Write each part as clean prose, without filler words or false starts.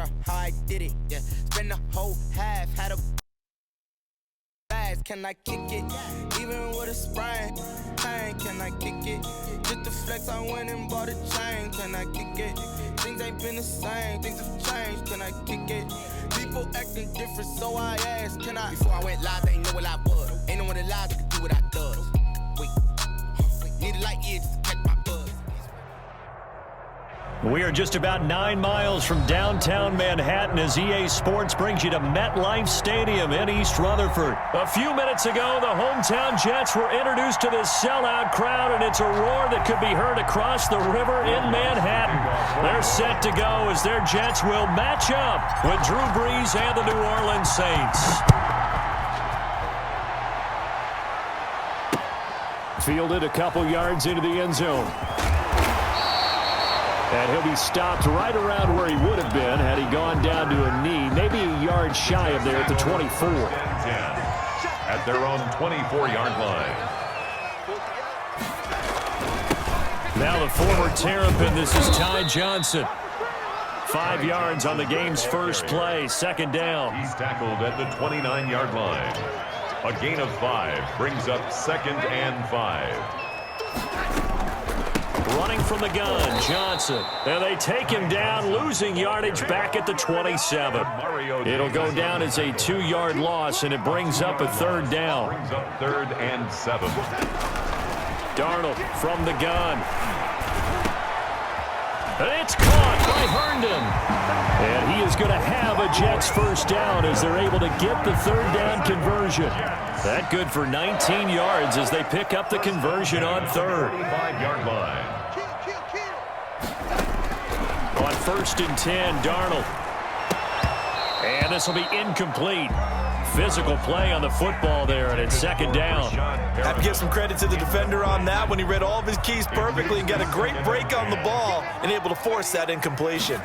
down how I did it, yeah. Spend the whole half, had a fast. Can I kick it? Even with a sprain, pain, can I kick it? Just the flex, I went and bought a chain. Can I kick it? Things ain't been the same, things have changed. Can I kick it? People acting different, so I asked, can I? Before I went live, they ain't know what I was. Ain't no one alive that could do what I does. Wait, need a light year just to catch my buzz. We are just about 9 miles from downtown Manhattan as EA Sports brings you to MetLife Stadium in East Rutherford. A few minutes ago, the hometown Jets were introduced to this sellout crowd, and it's a roar that could be heard across the river in Manhattan. They're set to go as their Jets will match up with Drew Brees and the New Orleans Saints. Fielded a couple yards into the end zone. And he'll be stopped right around where he would have been had he gone down to a knee, maybe a yard shy of there at the 24. At their own 24-yard line. Now the former Terrapin, this is Ty Johnson. 5 yards on the game's first play, second down. He's tackled at the 29-yard line. A gain of 5 brings up 2nd and 5. Running from the gun, Johnson. And they take him down, losing yardage back at the 27. It'll go down as a 2-yard loss, and it brings up a third down. Brings up 3rd and 7. Darnold from the gun. And it's caught by Herndon. And he is going to have a Jets first down as they're able to get the third down conversion. That good for 19 yards as they pick up the conversion on third. 5-yard line. On 1st and 10, Darnold. And this will be incomplete. Physical play on the football there, and it's second down. Have to give some credit to the defender on that when he read all of his keys perfectly and got a great break on the ball and able to force that incompletion.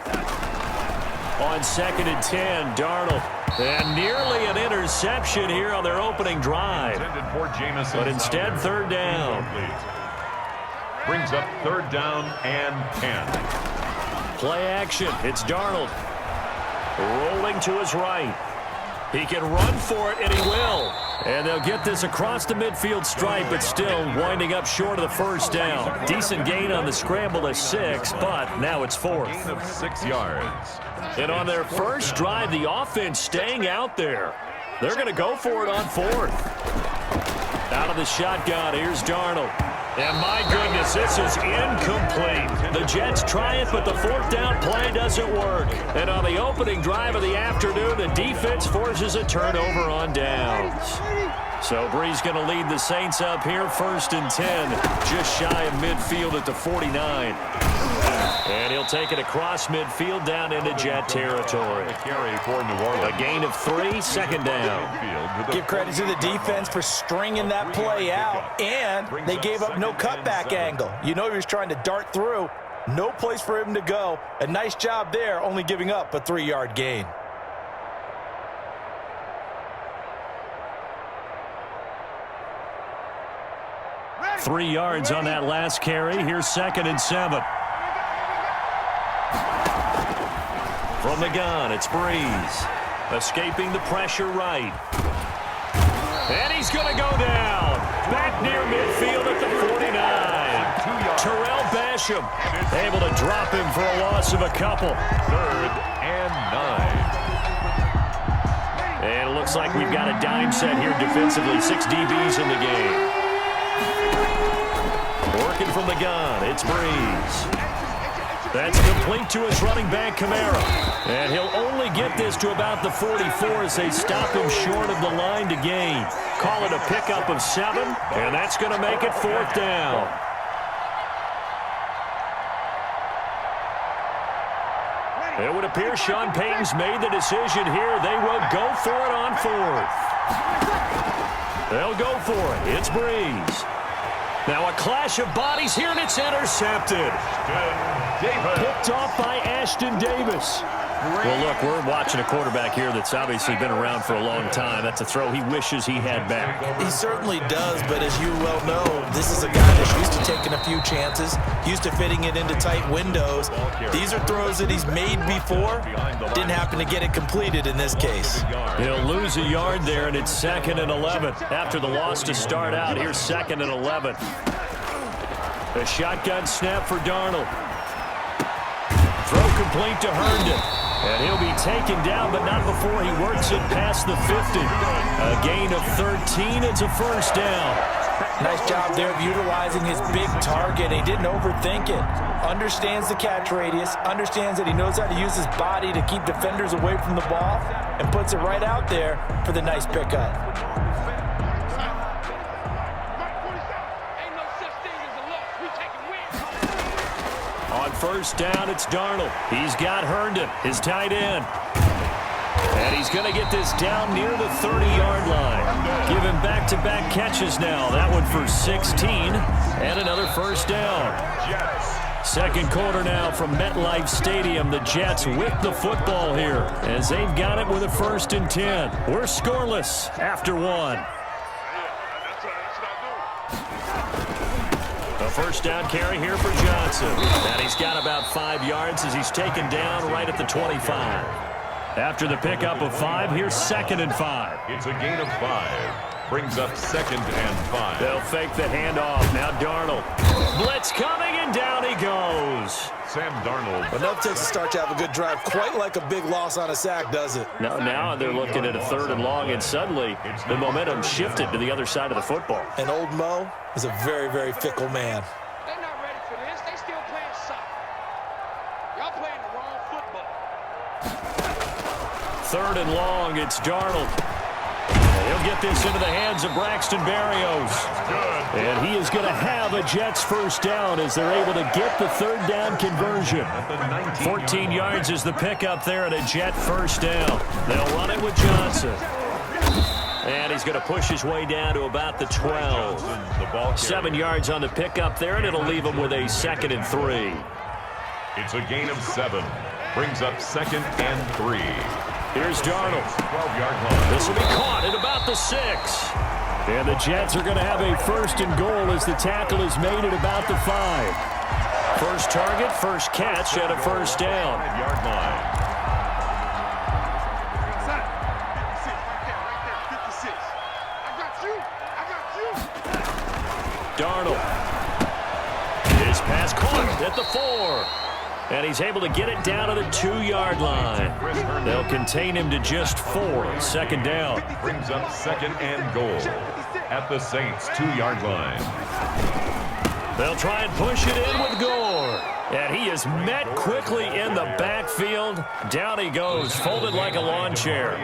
On 2nd and 10, Darnold. And nearly an interception here on their opening drive. But instead, third down. Brings up 3rd down and 10. Play action. It's Darnold. Rolling to his right. He can run for it, and he will. And they'll get this across the midfield stripe, but still winding up short of the first down. Decent gain on the scramble of 6, but now it's 4th. Gain of 6 yards. And on their first drive, the offense staying out there. They're going to go for it on 4th. Out of the shotgun, here's Darnold. And my goodness, this is incomplete. The Jets try it, but the 4th down play doesn't work. And on the opening drive of the afternoon, the defense forces a turnover on downs. So Brees going to lead the Saints up here, 1st and 10, just shy of midfield at the 49. And he'll take it across midfield down into Jet territory. A gain of 3, second down. Give credit to the defense for stringing that play out, and they gave up no cutback angle. You know he was trying to dart through. No place for him to go. A nice job there, only giving up a 3-yard gain. Three yards on that last carry. Here's 2nd and 7. From the gun, it's Brees. Escaping the pressure right. And he's going to go down. Back near midfield at the 49. Terrell Basham able to drop him for a loss of a couple. 3rd and 9. And it looks like we've got a dime set here defensively. 6 DBs in the game. Working from the gun, it's Brees. That's complete to his running back, Kamara. And he'll only get this to about the 44 as they stop him short of the line to gain. Call it a pickup of 7, and that's going to make it 4th down. It would appear Sean Payton's made the decision here. They will go for it on 4th. They'll go for it. It's Brees. Now a clash of bodies here, and it's intercepted. Picked off by Ashton Davis. Well, look, we're watching a quarterback here that's obviously been around for a long time. That's a throw he wishes he had back. He certainly does, but as you well know, this is a guy that's used to taking a few chances, used to fitting it into tight windows. These are throws that he's made before. Didn't happen to get it completed in this case. He'll lose a yard there, and it's 2nd and 11. After the loss to start out, here's 2nd and 11. A shotgun snap for Darnold. Throw complete to Herndon. And he'll be taken down, but not before he works it past the 50. A gain of 13. It's a first down. Nice job there of utilizing his big target. He didn't overthink it. Understands the catch radius. Understands that he knows how to use his body to keep defenders away from the ball. And puts it right out there for the nice pickup. On first down, it's Darnold. He's got Herndon, his tight end. And he's going to get this down near the 30-yard line. Give him back-to-back catches now. That one for 16 and another first down. Second quarter now from MetLife Stadium. The Jets with the football here as they've got it with a 1st and 10. We're scoreless after one. A first down carry here for Johnson. And he's got about 5 yards as he's taken down right at the 25. After the pickup of 5, here's 2nd and 5. It's a gain of 5. Brings up 2nd and 5. They'll fake the handoff. Now Darnold. Blitz coming, and down he goes. Sam Darnold. Enough takes to start to have a good drive. Quite like a big loss on a sack, does it? Now they're looking at a 3rd and long, and suddenly the momentum shifted to the other side of the football. And old Mo is a very, very fickle man. They're not ready for this. They still playing soccer. Y'all playing the wrong football. 3rd and long, it's Darnold. He'll get this into the hands of Braxton Berrios. And he is going to have a Jets first down as they're able to get the 3rd down conversion. 14 yards is the pickup there and a Jet first down. They'll run it with Johnson. And he's going to push his way down to about the 12. 7 yards on the pickup there, and it'll leave him with a 2nd and 3. It's a gain of 7. Brings up 2nd and 3. Here's Darnold. 12-yard line. This will be caught at about the 6. And the Jets are going to have a 1st and goal as the tackle is made at about the 5. First target, first catch, and a first down. 5-yard line. Darnold. His pass caught at the 4. And he's able to get it down to the 2-yard line. They'll contain him to just 4. 2nd down. Brings up 2nd and goal at the Saints' 2-yard line. They'll try and push it in with Gore. And he is met quickly in the backfield. Down he goes, folded like a lawn chair.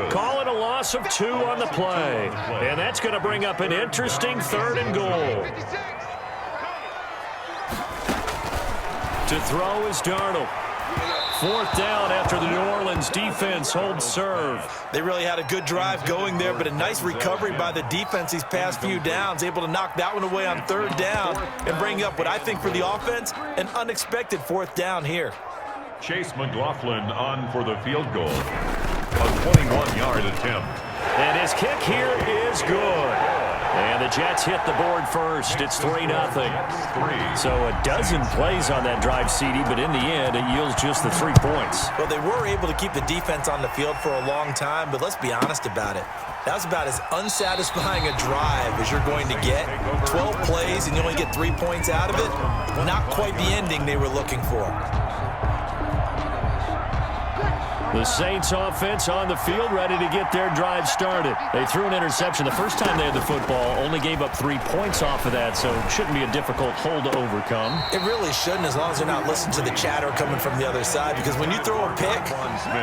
Call it a loss of 2 on the play. And that's going to bring up an interesting 3rd and goal. To throw is Darnold. 4th down after the New Orleans defense holds serve. They really had a good drive going there, but a nice recovery by the defense these past few downs, able to knock that one away on 3rd down and bring up what I think for the offense, an unexpected 4th down here. Chase McLaughlin on for the field goal. A 21-yard attempt. And his kick here is good. And the Jets hit the board first. It's 3-0. So a dozen plays on that drive, CD, but in the end, it yields just the 3 points. Well, they were able to keep the defense on the field for a long time, but let's be honest about it. That was about as unsatisfying a drive as you're going to get. 12 plays and you only get 3 points out of it. Not quite the ending they were looking for. The Saints offense on the field, ready to get their drive started. They threw an interception the first time they had the football, only gave up 3 points off of that, so it shouldn't be a difficult hole to overcome. It really shouldn't, as long as they're not listening to the chatter coming from the other side, because when you throw a pick,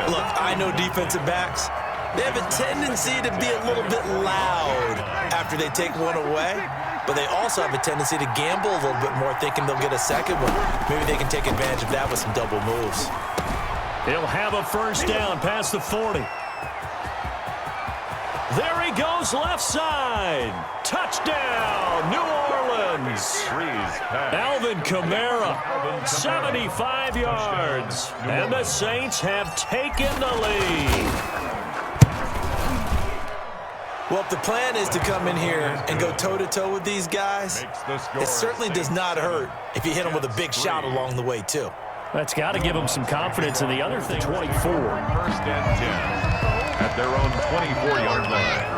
look, I know defensive backs, they have a tendency to be a little bit loud after they take one away, but they also have a tendency to gamble a little bit more, thinking they'll get a second one. Maybe they can take advantage of that with some double moves. He'll have a first down past the 40. There he goes left side. Touchdown, New Orleans. Alvin Kamara, 75 yards. And the Saints have taken the lead. Well, if the plan is to come in here and go toe-to-toe with these guys, it certainly does not hurt if you hit them with a big shot along the way, too. That's got to give them some confidence in the other thing. 24. First and 10 at their own 24-yard line.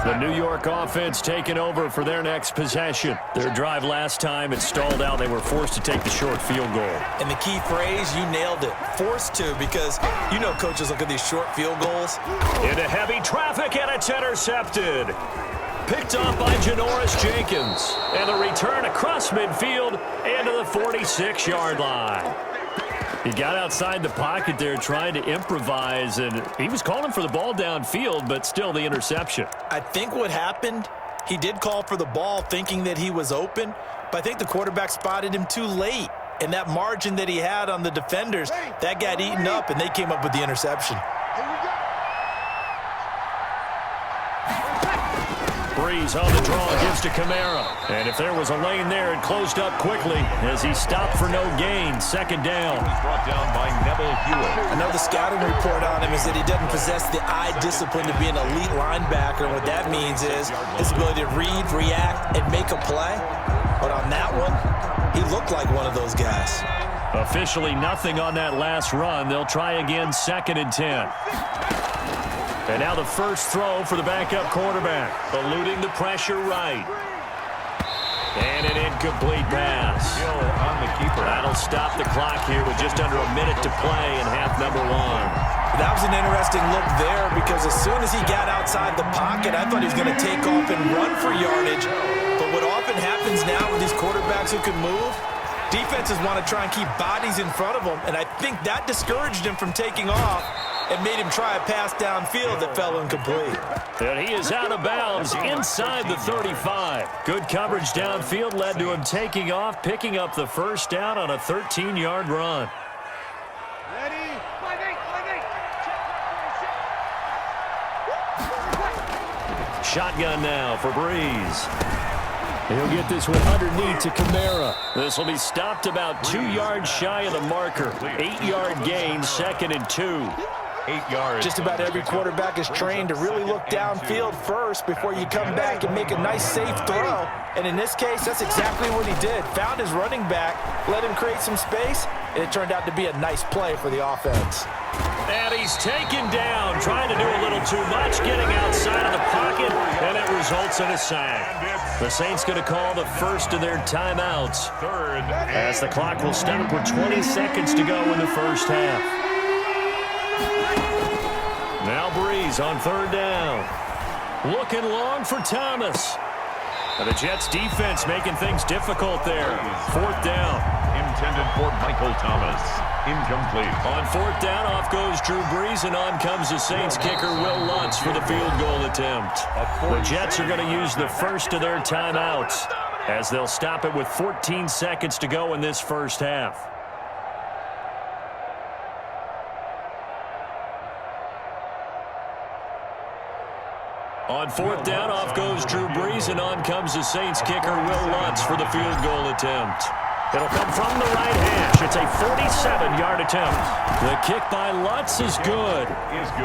The New York offense taking over for their next possession. Their drive last time, it stalled out. They were forced to take the short field goal. And the key phrase, you nailed it. Forced to, because you know coaches look at these short field goals. Into heavy traffic, and it's intercepted. Picked off by Janoris Jenkins. And the return across midfield into the 46-yard line. He got outside the pocket there trying to improvise, and he was calling for the ball downfield, but still the interception. I think what happened, he did call for the ball thinking that he was open, but I think the quarterback spotted him too late. And that margin that he had on the defenders, that got eaten up, and they came up with the interception. Breeze on the draw, gives to Kamara. And if there was a lane there, it closed up quickly as he stopped for no gain. Second down. He's brought down by Neville Hewitt. I know the scouting report on him is that he doesn't possess the eye discipline to be an elite linebacker. And what that means is his ability to read, react, and make a play. But on that one, he looked like one of those guys. Officially nothing on that last run. They'll try again, 2nd and 10. And now the first throw for the backup quarterback. Eluding the pressure right. And an incomplete pass. Still on the keeper. That'll stop the clock here with just under a minute to play in half number 1. That was an interesting look there because as soon as he got outside the pocket, I thought he was going to take off and run for yardage. But what often happens now with these quarterbacks who can move, defenses want to try and keep bodies in front of them, and I think that discouraged him from taking off and made him try a pass downfield that fell incomplete. And he is out of bounds inside the 35. Good coverage downfield led to him taking off, picking up the first down on a 13-yard run. Ready? 5-8. Shotgun now for Breeze. He'll get this one underneath to Kamara. This will be stopped about 2 yards shy of the marker. 8-yard gain, 2nd and 2. 8 yards. Just about every quarterback is trained to really look downfield first before you come back and make a nice, safe throw. And in this case, that's exactly what he did. Found his running back, let him create some space, and it turned out to be a nice play for the offense. And he's taken down, trying to do a little too much, getting outside of the pocket, and it results in a sack. The Saints going to call the first of their timeouts as the clock will stop with 20 seconds to go in the first half. Now Breeze on 3rd down. Looking long for Thomas. And the Jets defense making things difficult there. 4th down. Intended for Michael Thomas. Incomplete. On 4th down, off goes Drew Brees, and on comes the Saints kicker Will Lutz for the field goal attempt. The Jets are going to use the first of their timeouts as they'll stop it with 14 seconds to go in this first half. On 4th down, off goes Drew Brees, and on comes the Saints kicker Will Lutz for the field goal attempt. It'll come from the right hash. It's a 47-yard attempt. The kick by Lutz is good.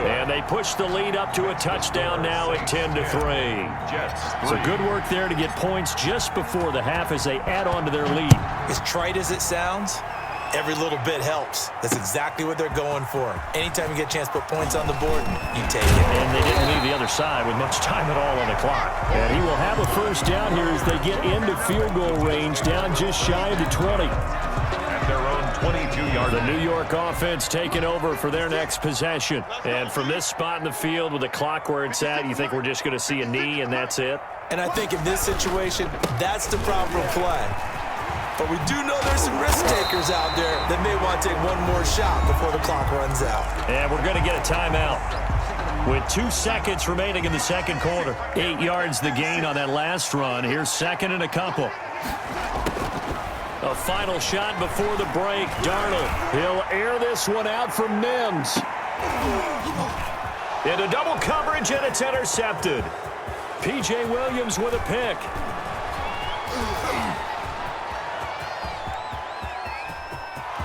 And they push the lead up to a touchdown now at 10-3. So good work there to get points just before the half as they add on to their lead. As trite as it sounds, every little bit helps. That's exactly what they're going for. Anytime you get a chance to put points on the board, you take it. And they didn't leave the other side with much time at all on the clock. And he will have a first down here as they get into field goal range, down just shy of the 20. At their own 22-yard. The New York offense taking over for their next possession. And from this spot in the field with the clock where it's at, you think we're just going to see a knee and that's it? And I think in this situation, that's the proper play. But we do know there's some risk takers out there that may want to take one more shot before the clock runs out. And we're going to get a timeout with 2 seconds remaining in the second quarter. 8 yards the gain on that last run. Here's 2nd and a couple. A final shot before the break. Darnold, he'll air this one out from Mims. Into double coverage, and it's intercepted. P.J. Williams with a pick.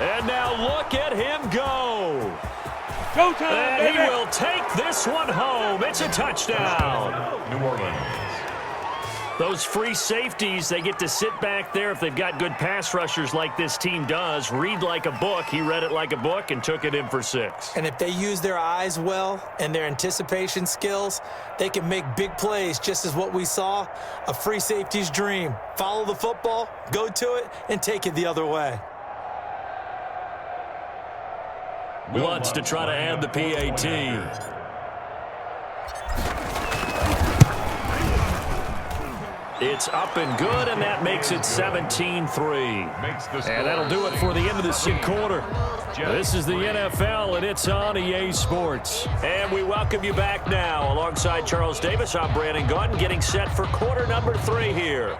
And now look at him go. Showtime, And he will take this one home. It's a touchdown. New Orleans. Those free safeties, they get to sit back there if they've got good pass rushers like this team does. Read like a book. He read it like a book and took it in for 6. And if they use their eyes well and their anticipation skills, they can make big plays, just as what we saw, a free safety's dream. Follow the football, go to it, and take it the other way. Wants to try to add the PAT. It's up and good, and that makes it 17-3. And that'll do it for the end of the second quarter. This is the NFL, and it's on EA Sports. And we welcome you back now. Alongside Charles Davis, I'm Brandon Gaudin, getting set for quarter number 3 here.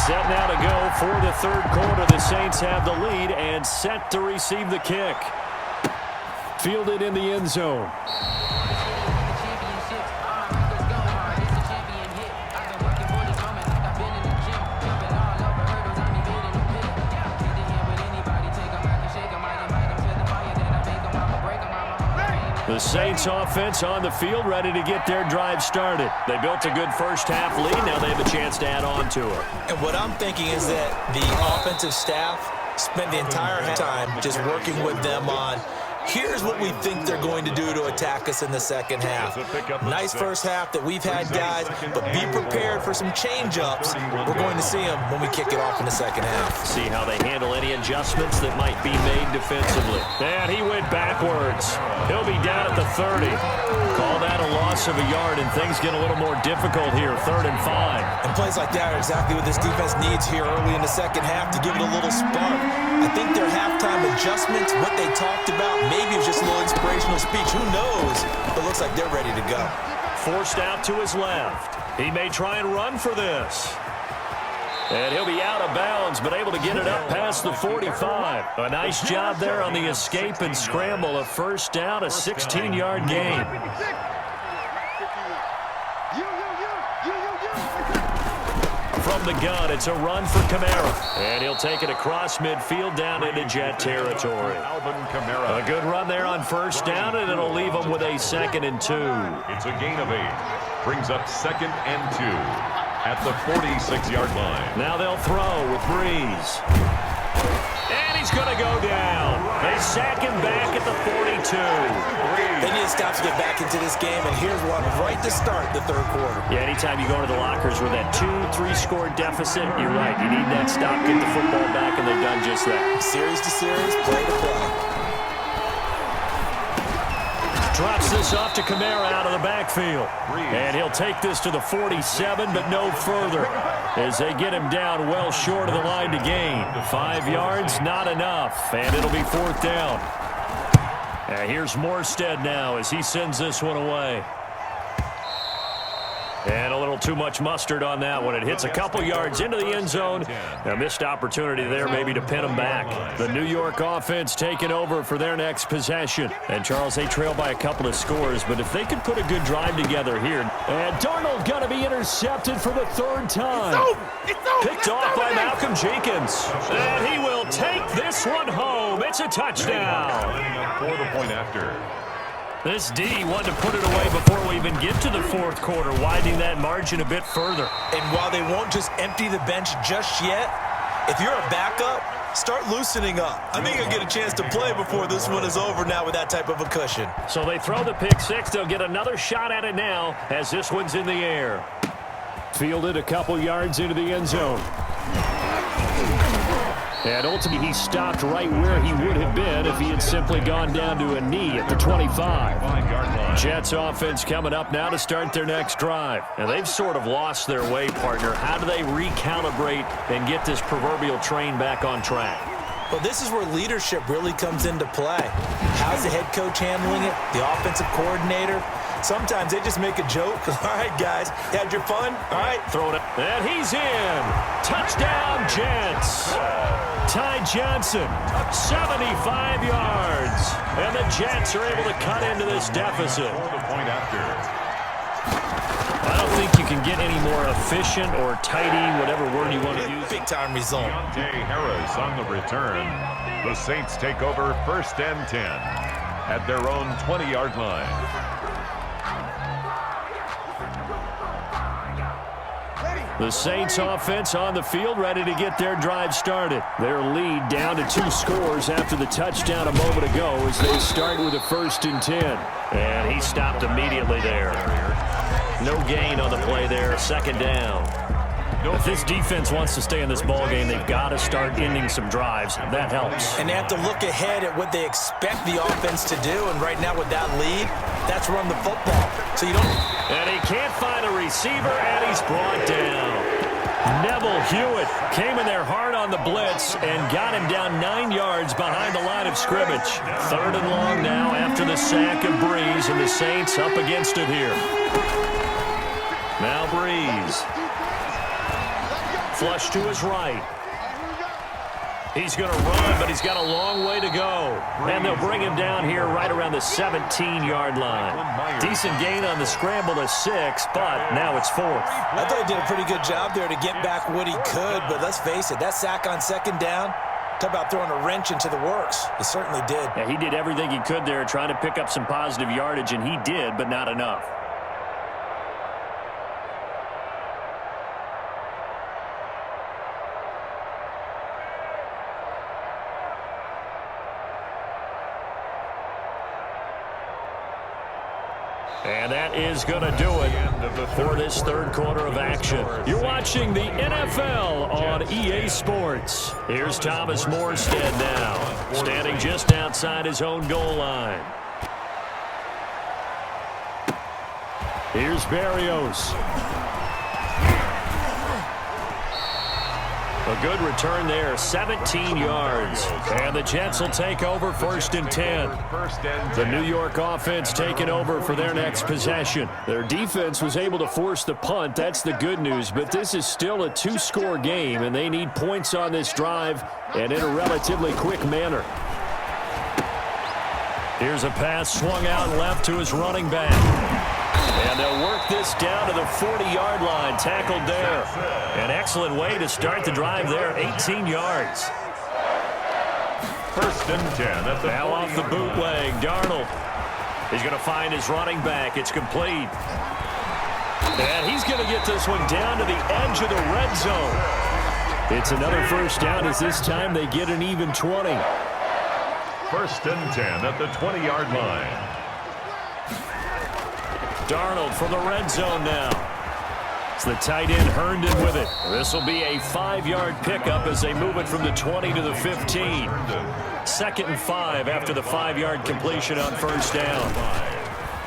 Set now to go for the third quarter. The Saints have the lead and set to receive the kick. Fielded in the end zone. The Saints offense on the field, ready to get their drive started. They built a good first half lead. Now they have a chance to add on to it. And what I'm thinking is that the offensive staff spent the entire time just working with them on, here's what we think they're going to do to attack us in the second half. Nice first half that we've had, guys, but be prepared for some change-ups. We're going to see them when we kick it off in the second half. See how they handle any adjustments that might be made defensively. And he went backwards. He'll be down at the 30. Call that a loss of a yard, and things get a little more difficult here, 3rd and 5. And plays like that are exactly what this defense needs here early in the second half to give it a little spark. I think their halftime adjustments, what they talked about, maybe it was just a little inspirational speech. Who knows? But it looks like they're ready to go. Forced out to his left. He may try and run for this. And he'll be out of bounds, but able to get it up past the 45. A nice job there on the escape and scramble. A first down, a 16-yard gain. From the gun, it's a run for Kamara. And he'll take it across midfield down into Jet territory. A good run there on first down, and it'll leave them with a 2nd and 2. It's a gain of 8. Brings up 2nd and 2 at the 46-yard line. Now they'll throw with Breeze. And he's going to go down. They sack him back at the 42. They need to stop to get back into this game, and here's one right to start the third quarter. Yeah, anytime you go into the lockers with that 2-3 score deficit, you're right. You need that stop, get the football back, and they've done just that. Series to series, play to play. Drops this off to Kamara out of the backfield. And he'll take this to the 47, but no further, as they get him down well short of the line to gain. 5 yards, not enough, and it'll be 4th down. And here's Morstead now as he sends this one away. And a little too much mustard on that one. It hits a couple yards into the end zone. A missed opportunity there maybe to pin them back. The New York offense taking over for their next possession. And Charles, they trail by a couple of scores, but if they could put a good drive together here. And Darnold going to be intercepted for the 3rd time. Picked off by Malcolm Jenkins. And he will take this one home. It's a touchdown. For the point after. This D wanted to put it away before we even get to the 4th quarter, widening that margin a bit further. And while they won't just empty the bench just yet, if you're a backup, start loosening up. I think you'll get a chance to play before this one is over now with that type of a cushion. So they throw the pick 6. They'll get another shot at it now as this one's in the air. Fielded a couple yards into the end zone. And ultimately, he stopped right where he would have been if he had simply gone down to a knee at the 25. Jets offense coming up now to start their next drive. And they've sort of lost their way, partner. How do they recalibrate and get this proverbial train back on track? Well, this is where leadership really comes into play. How's the head coach handling it? The offensive coordinator? Sometimes they just make a joke. All right, guys, you had your fun? All right, throw it. And he's in. Touchdown, Jets. Ty Johnson, 75 yards. And the Jets are able to cut into this deficit. The point after. I don't think you can get any more efficient or tidy, whatever word you want to use. Big-time result. Deontay Harris on the return. The Saints take over 1st and 10 at their own 20-yard line. The Saints offense on the field, ready to get their drive started. Their lead down to 2 scores after the touchdown a moment ago as they start with a 1st and 10. And he stopped immediately there. No gain on the play there, 2nd down. If this defense wants to stay in this ballgame, they've got to start ending some drives. That helps. And they have to look ahead at what they expect the offense to do. And right now with that lead, that's run the football. So you don't... And he can't find a receiver, and he's brought down. Neville Hewitt came in there hard on the blitz and got him down 9 yards behind the line of scrimmage. 3rd and long now after the sack of Breeze, and the Saints up against it here. Now Breeze. Flush to his right. He's going to run, but he's got a long way to go. And they'll bring him down here right around the 17-yard line. Decent gain on the scramble to 6, but now it's 4th. I thought he did a pretty good job there to get back what he could, but let's face it, that sack on 2nd down, talk about throwing a wrench into the works. He certainly did. Yeah, he did everything he could there trying to pick up some positive yardage, and he did, but not enough. And that is going to do it for this 3rd quarter of action. You're watching the NFL on EA Sports. Here's Thomas Morstead now, standing just outside his own goal line. Here's Berrios. A good return there, 17 yards. And the Jets will take over 1st and 10. The New York offense taking over for their next possession. Their defense was able to force the punt. That's the good news. But this is still a 2-score game, and they need points on this drive and in a relatively quick manner. Here's a pass swung out left to his running back. And they'll work this down to the 40-yard line, tackled there. An excellent way to start the drive there, 18 yards. 1st and 10 at the now off the bootleg, Darnold. He's going to find his running back. It's complete. And he's going to get this one down to the edge of the red zone. It's another 1st down as this time they get an even 20. 1st and 10 at the 20-yard line. Darnold from the red zone now. It's the tight end Herndon with it. This will be a 5-yard pickup as they move it from the 20 to the 15. 2nd and 5 after the 5-yard completion on 1st down.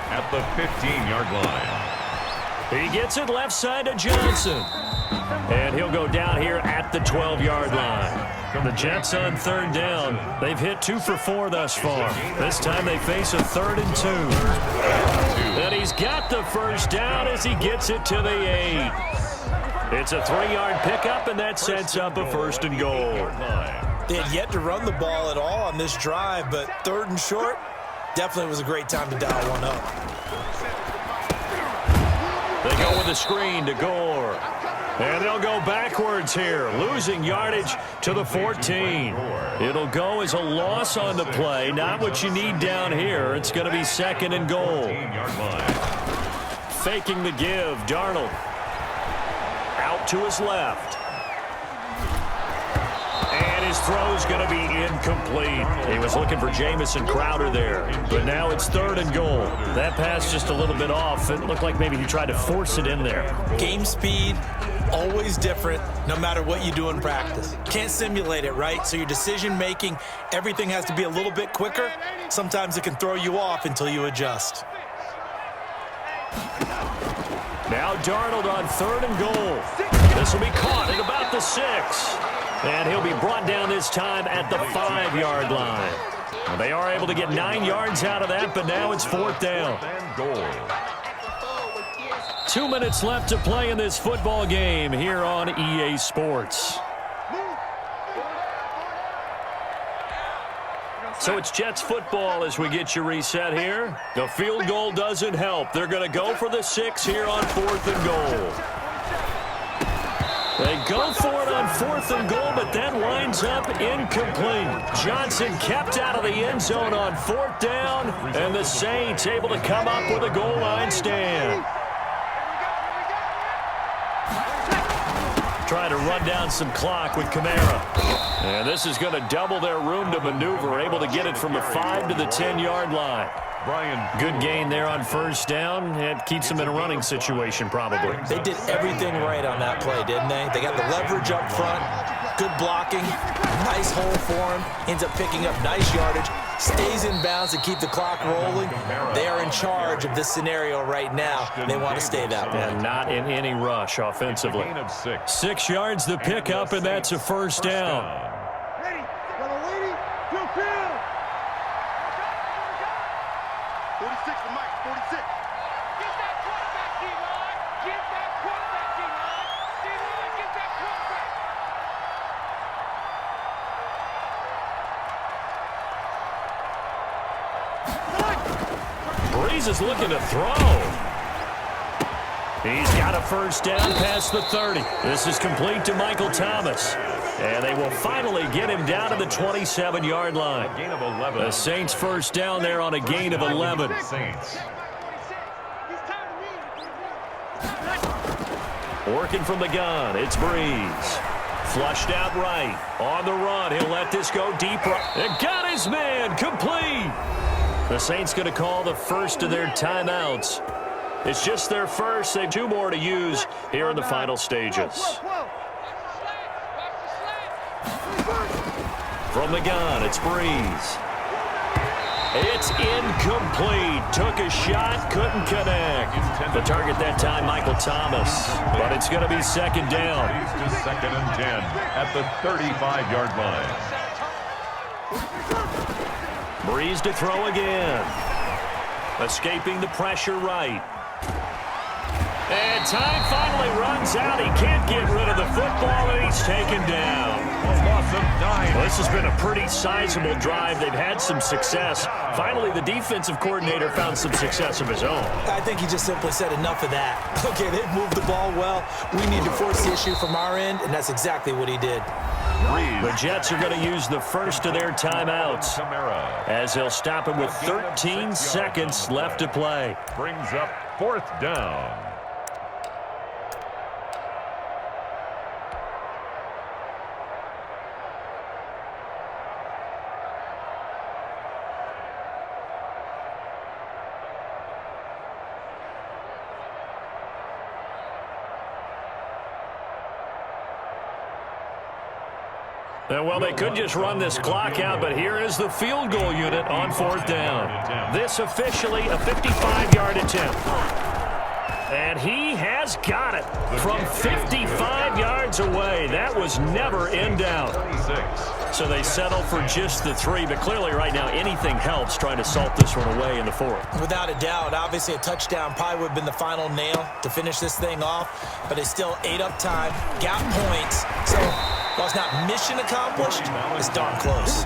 At the 15-yard line. He gets it left side to Johnson. And he'll go down here at the 12-yard line. The Jets on 3rd down. They've hit 2 for 4 thus far. This time they face a 3rd and 2. And he's got the 1st down as he gets it to the 8. It's a 3-yard pickup, and that sets up a 1st and goal. They had yet to run the ball at all on this drive, but 3rd and short, definitely was a great time to dial one up. They go with a screen to Gore. And they'll go backwards here, losing yardage to the 14. It'll go as a loss on the play, not what you need down here. It's going to be 2nd and goal. Faking the give, Darnold. Out to his left. And his throw's going to be incomplete. He was looking for Jamison Crowder there, but now it's 3rd and goal. That pass just a little bit off. It looked like maybe he tried to force it in there. Game speed, always different, no matter what you do in practice. Can't simulate it, right? So your decision-making, everything has to be a little bit quicker. Sometimes it can throw you off until you adjust. Now Darnold on 3rd and goal. This will be caught at about the 6. And he'll be brought down this time at the 5-yard line. Well, they are able to get 9 yards out of that, but now it's 4th down. 2 minutes left to play in this football game here on EA Sports. So it's Jets football as we get you reset here. The field goal doesn't help. They're going to go for the 6 here on 4th and goal. They go for it on 4th and goal, but that winds up incomplete. Johnson kept out of the end zone on 4th down, and the Saints able to come up with a goal line stand. Trying to run down some clock with Kamara. And this is going to double their room to maneuver, able to get it from the 5 to the 10-yard line. Good gain there on 1st down. It keeps them in a running situation, probably. They did everything right on that play, didn't they? They got the leverage up front, good blocking, nice hole for him, ends up picking up nice yardage, stays in bounds to keep the clock rolling. They are in charge of this scenario right now. They want to stay that way. And not in any rush offensively. 6 yards the pickup, and that's a 1st down. 46 for Mike, 46. Get that quarterback, D-line. Get that quarterback, D-line. D-line, get that quarterback. Breeze is looking to throw. He's got a 1st down past the 30. This is complete to Michael Thomas. And they will finally get him down to the 27-yard line. The Saints 1st down there on a gain of 11. Working from the gun, it's Breeze. Flushed out right. On the run, he'll let this go deep right. And got his man, complete. The Saints going to call the first of their timeouts. It's just their first. They have 2 more to use here in the final stages. From the gun, it's Breeze. It's incomplete. Took a shot, couldn't connect. The target that time, Michael Thomas. But it's going to be 2nd down. To 2nd and 10 at the 35-yard line. Breeze to throw again. Escaping the pressure right. And time finally runs out. He can't get rid of the football, and he's taken down. A loss of 9. Well, this has been a pretty sizable drive. They've had some success. Finally, the defensive coordinator found some success of his own. I think he just simply said enough of that. Okay, they've moved the ball well. We need to force the issue from our end, and that's exactly what he did. The Jets are going to use the first of their timeouts as they'll stop him with 13 seconds left to play. Brings up 4th down. Well, they could just run this clock out, but here is the field goal unit on 4th down. This officially a 55-yard attempt. And he has got it from 55 yards away. That was never in doubt. So they settle for just the 3, but clearly right now anything helps trying to salt this one away in the 4th. Without a doubt, obviously a touchdown probably would have been the final nail to finish this thing off, but it's still ate up time, got points. So while it's not mission accomplished, it's darn close.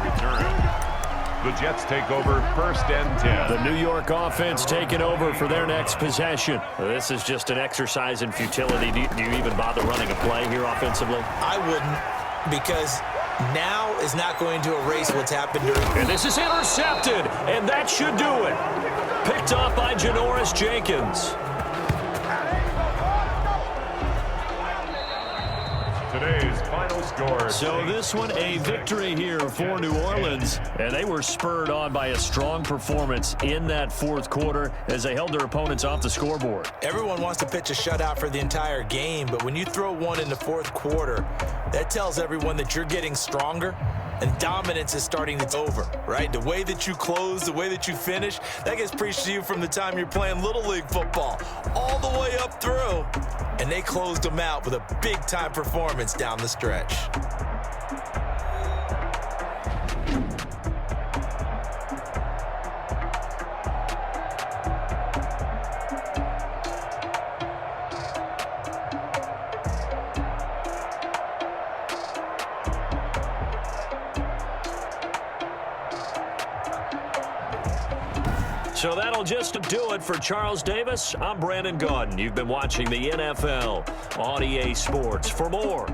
The Jets take over 1st and 10. The New York offense taking over for their next possession. This is just an exercise in futility. Do you even bother running a play here offensively? I wouldn't, because now is not going to erase what's happened during. And this is intercepted, and that should do it. Picked off by Janoris Jenkins. Today's final score. So this one a victory here for New Orleans, and they were spurred on by a strong performance in that 4th quarter as they held their opponents off the scoreboard. Everyone wants to pitch a shutout for the entire game, but when you throw one in the 4th quarter, that tells everyone that you're getting stronger and dominance is starting to over, right? The way that you close, the way that you finish, that gets preached to you from the time you're playing Little League football all the way up through. And they closed them out with a big-time performance down the stretch. So that'll just do it for Charles Davis. I'm Brandon Gaudin. You've been watching the NFL on EA Sports. For more,